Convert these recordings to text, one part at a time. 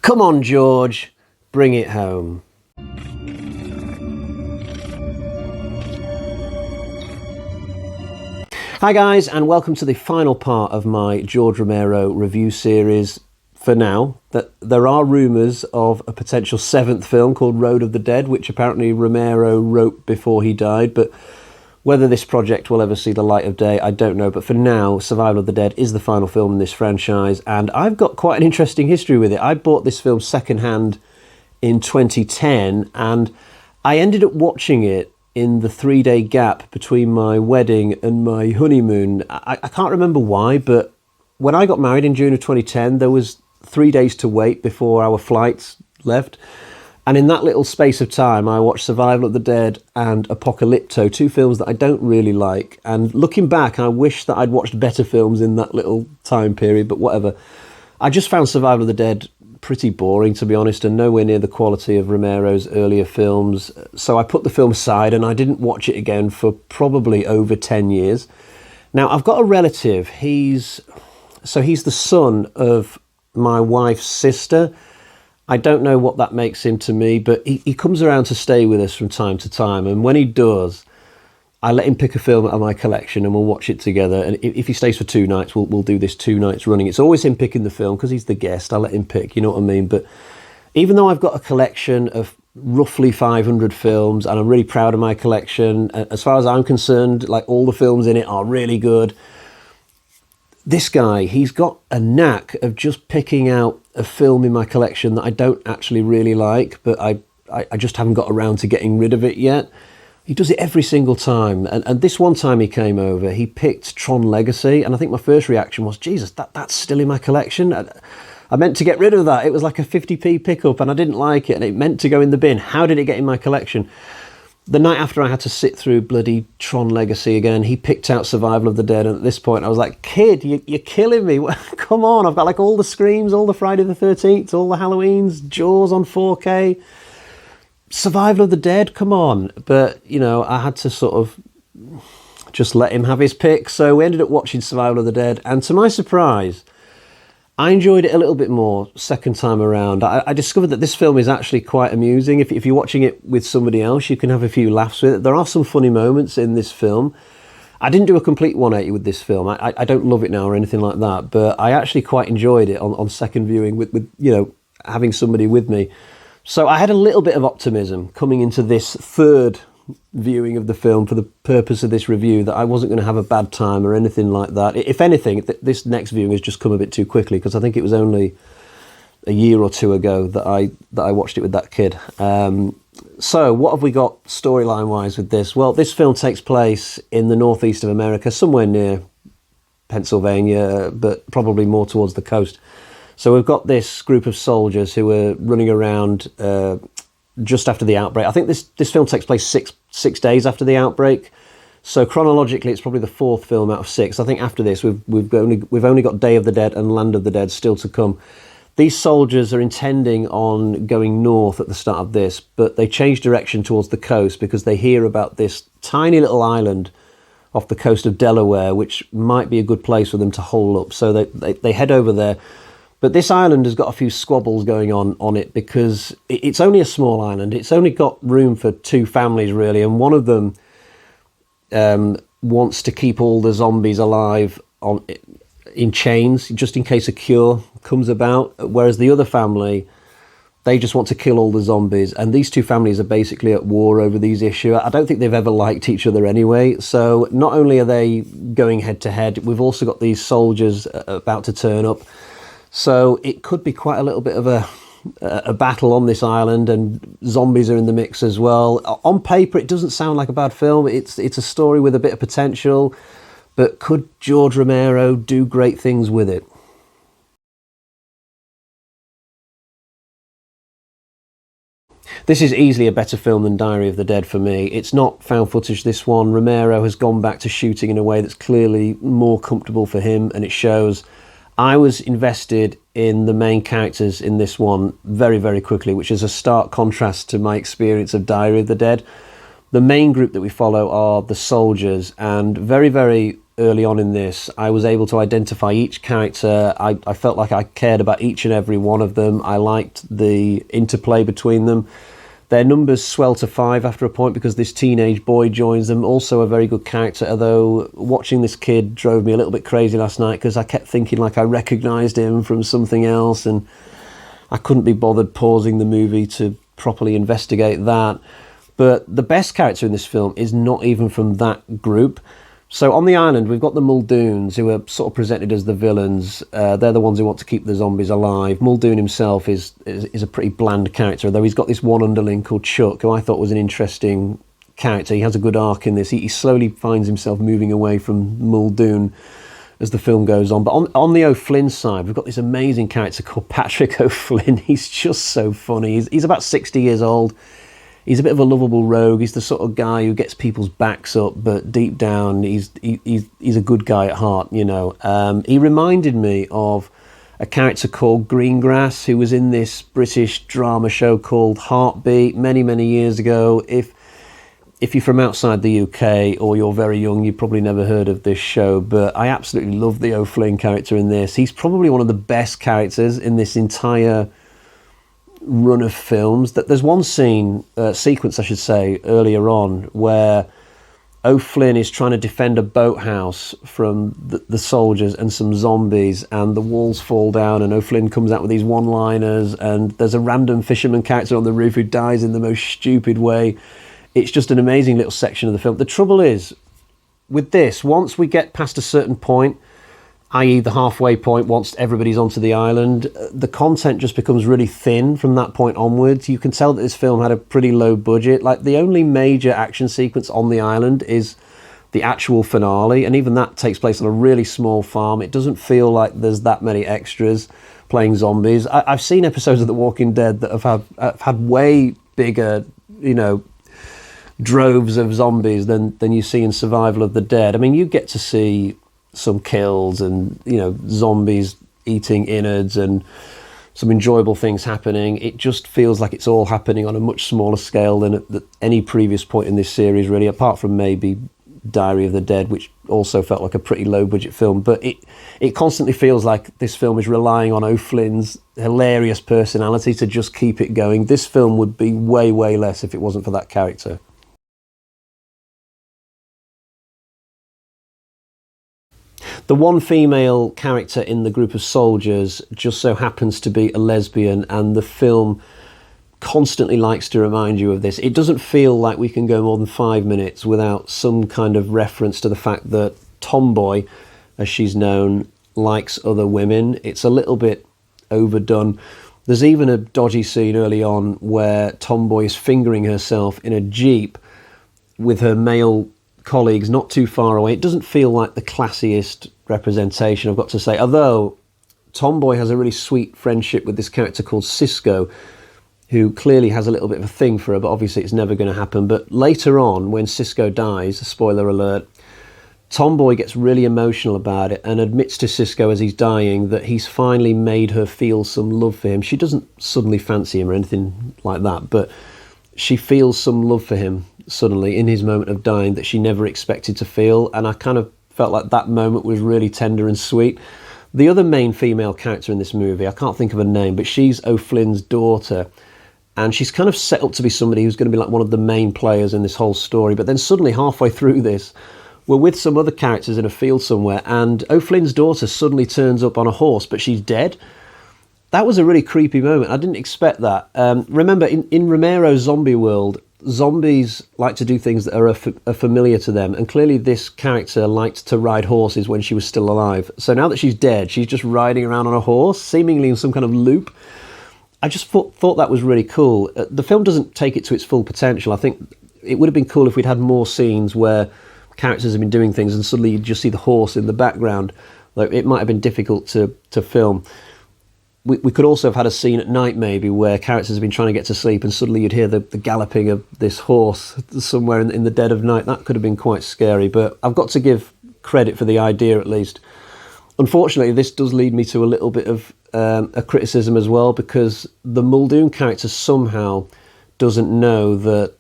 Come on, George, bring it home. Hi guys, and welcome to the final part of my George Romero review series. For now, that there are rumours of a potential 7th film called Road of the Dead, which apparently Romero wrote before he died, but whether this project will ever see the light of day, I don't know. But for now, Survival of the Dead is the final film in this franchise, and I've got quite an interesting history with it. I bought this film secondhand in 2010, and I ended up watching it in the 3-day gap between my wedding and my honeymoon. I can't remember why, but when I got married in June of 2010, there was 3 days to wait before our flights left. And in that little space of time, I watched Survival of the Dead and Apocalypto, 2 films that I don't really like. And looking back, I wish that I'd watched better films in that little time period, but whatever. I just found Survival of the Dead pretty boring, to be honest, and nowhere near the quality of Romero's earlier films. So I put the film aside and I didn't watch it again for probably over 10 years. Now, I've got a relative. He's the son of my wife's sister. I don't know what that makes him to me, but he comes around to stay with us from time to time, and when he does, I let him pick a film out of my collection and we'll watch it together. And if he stays for 2 nights, we'll do this 2 nights running. It's always him picking the film because he's the guest. I let him pick, you know what I mean? But even though I've got a collection of roughly 500 films and I'm really proud of my collection, as far as I'm concerned, like, all the films in it are really good. This guy, he's got a knack of just picking out a film in my collection that I don't actually really like, but I just haven't got around to getting rid of it yet. He does it every single time. And this one time he came over, he picked Tron Legacy, and I think my first reaction was, Jesus, that's still in my collection? I meant to get rid of that. It was like a 50p pickup and I didn't like it, and it meant to go in the bin. How did it get in my collection? The night after I had to sit through bloody Tron Legacy again, he picked out Survival of the Dead, and at this point I was like, kid, you're killing me. Come on, I've got like all the Screams, all the Friday the 13th, all the Halloweens, Jaws on 4K. Survival of the Dead, come on. But, you know, I had to sort of just let him have his pick. So we ended up watching Survival of the Dead, and to my surprise, I enjoyed it a little bit more second time around. I discovered that this film is actually quite amusing. If you're watching it with somebody else, you can have a few laughs with it. There are some funny moments in this film. I didn't do a complete 180 with this film. I don't love it now or anything like that, but I actually quite enjoyed it on second viewing with, you know, having somebody with me. So I had a little bit of optimism coming into this third viewing of the film for the purpose of this review, that I wasn't going to have a bad time or anything like that. If anything, this next viewing has just come a bit too quickly, because I think it was only a year or 2 ago that I watched it with that kid. So what have we got storyline wise with this? Well, this film takes place in the northeast of America, somewhere near Pennsylvania, but probably more towards the coast. So we've got this group of soldiers who are running around just after the outbreak. I think this film takes place six days after the outbreak. So chronologically, it's probably the 4th film out of 6. I think after this, we've only got Day of the Dead and Land of the Dead still to come. These soldiers are intending on going north at the start of this, but they change direction towards the coast because they hear about this tiny little island off the coast of Delaware, which might be a good place for them to hole up. So they head over there. But this island has got a few squabbles going on it, because it's only a small island. It's only got room for 2 families, really, and one of them wants to keep all the zombies alive in chains, just in case a cure comes about, whereas the other family, they just want to kill all the zombies. And these 2 families are basically at war over these issues. I don't think they've ever liked each other anyway. So not only are they going head to head, we've also got these soldiers about to turn up. So it could be quite a little bit of a battle on this island, and zombies are in the mix as well. On paper, it doesn't sound like a bad film. It's a story with a bit of potential, but could George Romero do great things with it? This is easily a better film than Diary of the Dead for me. It's not found footage, this one. Romero has gone back to shooting in a way that's clearly more comfortable for him, and it shows. I was invested in the main characters in this one very, very quickly, which is a stark contrast to my experience of Diary of the Dead. The main group that we follow are the soldiers, and very, very early on in this. I was able to identify each character. I felt like I cared about each and every one of them. I liked the interplay between them. Their numbers swell to 5 after a point because this teenage boy joins them. Also a very good character, although watching this kid drove me a little bit crazy last night because I kept thinking like I recognised him from something else, and I couldn't be bothered pausing the movie to properly investigate that. But the best character in this film is not even from that group. So on the island, we've got the Muldoons, who are sort of presented as the villains. They're the ones who want to keep the zombies alive. Muldoon himself is a pretty bland character, though he's got this one underling called Chuck, who I thought was an interesting character. He has a good arc in this. He slowly finds himself moving away from Muldoon as the film goes on. But on the O'Flynn side, we've got this amazing character called Patrick O'Flynn. He's just so funny. He's about 60 years old. He's a bit of a lovable rogue. He's the sort of guy who gets people's backs up, but deep down, he's a good guy at heart, you know. He reminded me of a character called Greengrass, who was in this British drama show called Heartbeat many, many years ago. If you're from outside the UK or you're very young, you've probably never heard of this show, but I absolutely love the O'Flynn character in this. He's probably one of the best characters in this entire run of films. That there's one sequence I should say, earlier on, where O'Flynn is trying to defend a boathouse from the soldiers and some zombies, and the walls fall down, and O'Flynn comes out with these one-liners, and there's a random fisherman character on the roof who dies in the most stupid way. It's just an amazing little section of the film. The trouble is, with this, once we get past a certain point, i.e. the halfway point, once everybody's onto the island, the content just becomes really thin from that point onwards. You can tell that this film had a pretty low budget. Like, the only major action sequence on the island is the actual finale, and even that takes place on a really small farm. It doesn't feel like there's that many extras playing zombies. I've seen episodes of The Walking Dead that have had way bigger, you know, droves of zombies than you see in Survival of the Dead. I mean, you get to see some kills and, you know, zombies eating innards and some enjoyable things happening. It just feels like it's all happening on a much smaller scale than at any previous point in this series, really, apart from maybe Diary of the Dead, which also felt like a pretty low budget film. But it constantly feels like this film is relying on O'Flynn's hilarious personality to just keep it going. This film would be way, way less if it wasn't for that character. The one female character in the group of soldiers just so happens to be a lesbian, and the film constantly likes to remind you of this. It doesn't feel like we can go more than 5 minutes without some kind of reference to the fact that Tomboy, as she's known, likes other women. It's a little bit overdone. There's even a dodgy scene early on where Tomboy is fingering herself in a Jeep with her male colleagues not too far away. It doesn't feel like the classiest representation, I've got to say, although Tomboy has a really sweet friendship with this character called Cisco, who clearly has a little bit of a thing for her, but obviously it's never going to happen. But later on, when Cisco dies, spoiler alert, Tomboy gets really emotional about it and admits to Cisco as he's dying that he's finally made her feel some love for him. She doesn't suddenly fancy him or anything like that, but she feels some love for him suddenly in his moment of dying that she never expected to feel, and I kind of felt like that moment was really tender and sweet. The other main female character in this movie, I can't think of her name, but she's O'Flynn's daughter, and she's kind of set up to be somebody who's going to be like one of the main players in this whole story. But then suddenly, halfway through this, we're with some other characters in a field somewhere, and O'Flynn's daughter suddenly turns up on a horse, but she's dead. That was a really creepy moment. I didn't expect that. Remember, in Romero's zombie world, zombies like to do things that are familiar to them, and clearly this character liked to ride horses when she was still alive. So now that she's dead, she's just riding around on a horse, seemingly in some kind of loop. I just thought that was really cool. The film doesn't take it to its full potential. I think it would have been cool if we'd had more scenes where characters have been doing things and suddenly you just see the horse in the background. Like, it might have been difficult to film. We could also have had a scene at night maybe where characters have been trying to get to sleep and suddenly you'd hear the galloping of this horse somewhere in the dead of night. That could have been quite scary, but I've got to give credit for the idea at least. Unfortunately, this does lead me to a little bit of a criticism as well, because the Muldoon character somehow doesn't know that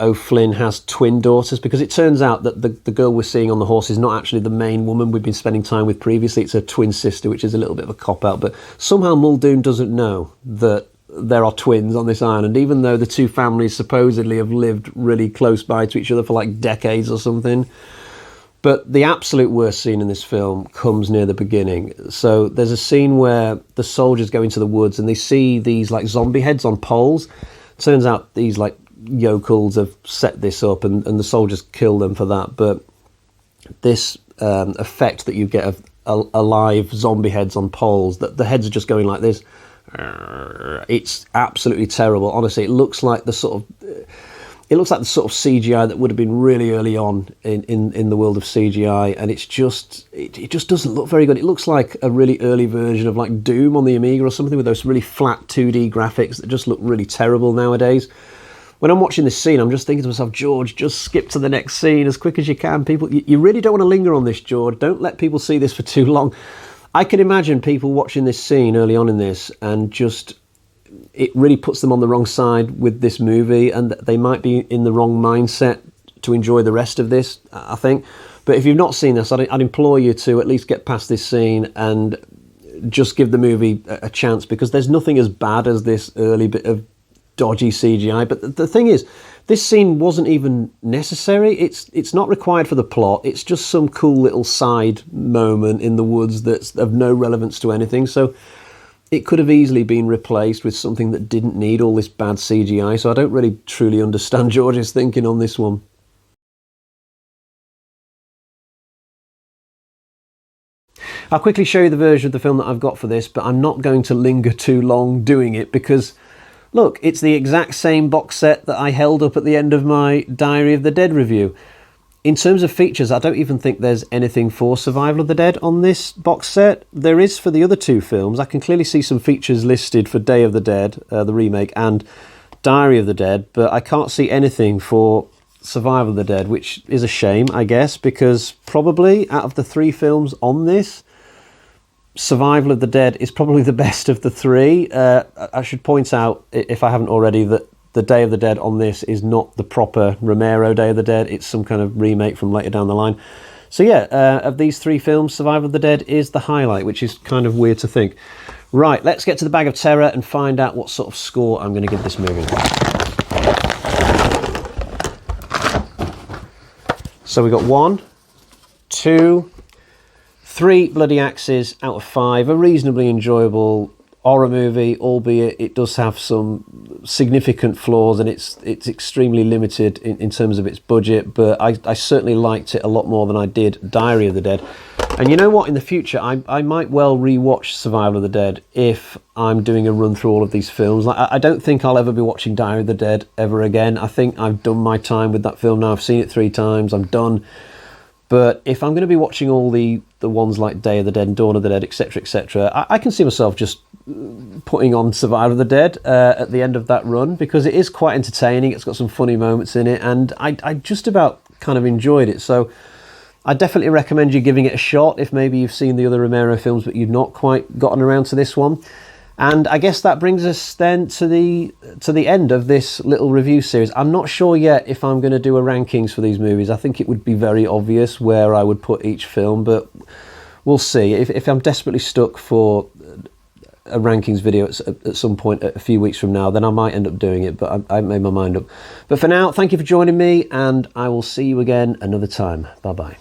O'Flynn has twin daughters, because it turns out that the girl we're seeing on the horse is not actually the main woman we've been spending time with previously. It's her twin sister, which is a little bit of a cop-out, but somehow Muldoon doesn't know that there are twins on this island, even though the two families supposedly have lived really close by to each other for like decades or something. But the absolute worst scene in this film comes near the beginning. So there's a scene where the soldiers go into the woods and they see these like zombie heads on poles. Turns out these like yokels have set this up, and the soldiers kill them for that. But this effect that you get of alive zombie heads on poles, that the heads are just going like this, it's absolutely terrible. Honestly, it looks like the sort of CGI that would have been really early on in the world of CGI, and it just doesn't look very good. It looks like a really early version of like Doom on the Amiga or something, with those really flat 2D graphics that just look really terrible nowadays. When I'm watching this scene, I'm just thinking to myself, George, just skip to the next scene as quick as you can. People, you really don't want to linger on this, George. Don't let people see this for too long. I can imagine people watching this scene early on in this, and just, it really puts them on the wrong side with this movie, and they might be in the wrong mindset to enjoy the rest of this, I think. But if you've not seen this, I'd implore you to at least get past this scene and just give the movie a chance, because there's nothing as bad as this early bit of dodgy CGI. But the thing is, this scene wasn't even necessary. It's not required for the plot. It's just some cool little side moment in the woods that's of no relevance to anything. So it could have easily been replaced with something that didn't need all this bad CGI. So I don't really truly understand George's thinking on this one. I'll quickly show you the version of the film that I've got for this, but I'm not going to linger too long doing it, because look, it's the exact same box set that I held up at the end of my Diary of the Dead review. In terms of features, I don't even think there's anything for Survival of the Dead on this box set. There is for the other two films. I can clearly see some features listed for Day of the Dead, the remake, and Diary of the Dead, but I can't see anything for Survival of the Dead, which is a shame, I guess, because probably out of the three films on this, Survival of the Dead is probably the best of the three. I should point out, if I haven't already, that the Day of the Dead on this is not the proper Romero Day of the Dead. It's some kind of remake from later down the line. So yeah, of these three films, Survival of the Dead is the highlight, which is kind of weird to think. Right, let's get to the bag of terror and find out what sort of score I'm going to give this movie. So we got 1, 2, 3 bloody axes out of 5. A reasonably enjoyable horror movie, albeit it does have some significant flaws, and it's extremely limited in terms of its budget, but I certainly liked it a lot more than I did Diary of the Dead. And you know what, in the future I might well rewatch Survival of the Dead if I'm doing a run through all of these films. Like, I don't think I'll ever be watching Diary of the Dead ever again. I think I've done my time with that film now. I've seen it 3 times, I'm done. But if I'm going to be watching all the ones like Day of the Dead and Dawn of the Dead, etc., etc., I can see myself just putting on Survival of the Dead at the end of that run, because it is quite entertaining. It's got some funny moments in it, and I just about kind of enjoyed it. So I definitely recommend you giving it a shot if maybe you've seen the other Romero films but you've not quite gotten around to this one. And I guess that brings us then to the end of this little review series. I'm not sure yet if I'm going to do a rankings for these movies. I think it would be very obvious where I would put each film, but we'll see. If I'm desperately stuck for a rankings video at some point a few weeks from now, then I might end up doing it, but I haven't made my mind up. But for now, thank you for joining me, and I will see you again another time. Bye-bye.